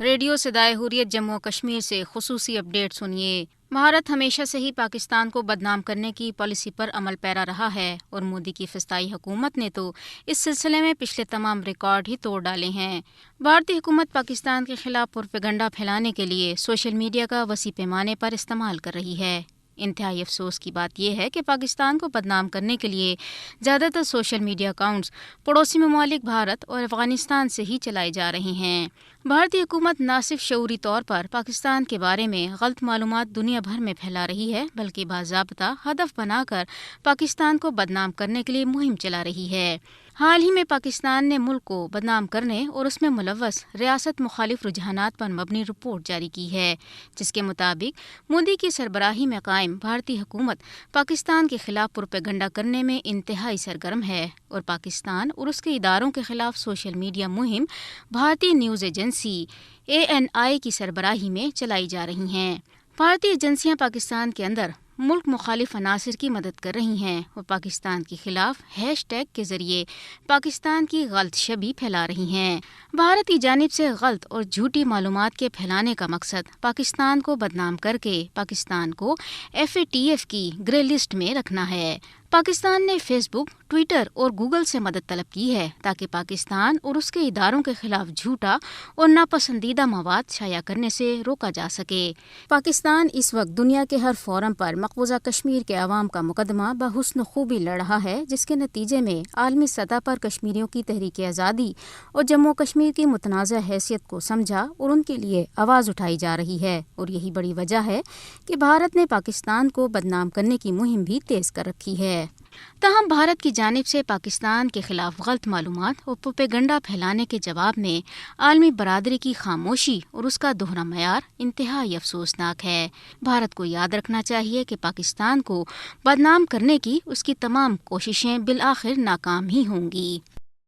Radio صدائے حریت جموں و کشمیر سے خصوصی اپڈیٹ سنیے۔ بھارت ہمیشہ سے ہی پاکستان کو بدنام کرنے کی پالیسی پر عمل پیرا رہا ہے اور مودی کی فسطائی حکومت نے تو اس سلسلے میں پچھلے تمام ریکارڈ ہی توڑ ڈالے ہیں۔ بھارتی حکومت پاکستان کے خلاف پروپیگنڈا پھیلانے کے لیے سوشل میڈیا کا وسیع پیمانے پر استعمال کر رہی ہے۔ انتہائی افسوس کی بات یہ ہے کہ پاکستان کو بدنام کرنے کے لیے زیادہ تر سوشل میڈیا اکاؤنٹس پڑوسی ممالک بھارت اور افغانستان سے ہی چلائے جا رہے ہیں۔ بھارتی حکومت نہ صرف شعوری طور پر پاکستان کے بارے میں غلط معلومات دنیا بھر میں پھیلا رہی ہے بلکہ باضابطہ ہدف بنا کر پاکستان کو بدنام کرنے کے لیے مہم چلا رہی ہے۔ حال ہی میں پاکستان نے ملک کو بدنام کرنے اور اس میں ملوث ریاست مخالف رجحانات پر مبنی رپورٹ جاری کی ہے، جس کے مطابق مودی کی سربراہی میں قائم بھارتی حکومت پاکستان کے خلاف پروپیگنڈا کرنے میں انتہائی سرگرم ہے اور پاکستان اور اس کے اداروں کے خلاف سوشل میڈیا مہم بھارتی نیوز ایجنسی ANI کی سربراہی میں چلائی جا رہی ہیں۔ بھارتی ایجنسیاں پاکستان کے اندر ملک مخالف عناصر کی مدد کر رہی ہیں اور پاکستان کے خلاف #ٹیگ کے ذریعے پاکستان کی غلط شبیہ پھیلا رہی ہیں۔ بھارت کی جانب سے غلط اور جھوٹی معلومات کے پھیلانے کا مقصد پاکستان کو بدنام کر کے پاکستان کو FATF کی گرے لسٹ میں رکھنا ہے۔ پاکستان نے فیس بک، ٹویٹر اور گوگل سے مدد طلب کی ہے تاکہ پاکستان اور اس کے اداروں کے خلاف جھوٹا اور ناپسندیدہ مواد شائع کرنے سے روکا جا سکے۔ پاکستان اس وقت دنیا کے ہر فورم پر مقبوضہ کشمیر کے عوام کا مقدمہ بحسن خوبی لڑ رہا ہے، جس کے نتیجے میں عالمی سطح پر کشمیریوں کی تحریک آزادی اور جموں کشمیر کی متنازع حیثیت کو سمجھا اور ان کے لیے آواز اٹھائی جا رہی ہے، اور یہی بڑی وجہ ہے کہ بھارت نے پاکستان کو بدنام کرنے کی مہم بھی تیز کر رکھی ہے۔ تاہم بھارت کی جانب سے پاکستان کے خلاف غلط معلومات اور پروپیگنڈا پھیلانے کے جواب میں عالمی برادری کی خاموشی اور اس کا دوہرا معیار انتہائی افسوسناک ہے۔ بھارت کو یاد رکھنا چاہیے کہ پاکستان کو بدنام کرنے کی اس کی تمام کوششیں بالآخر ناکام ہی ہوں گی۔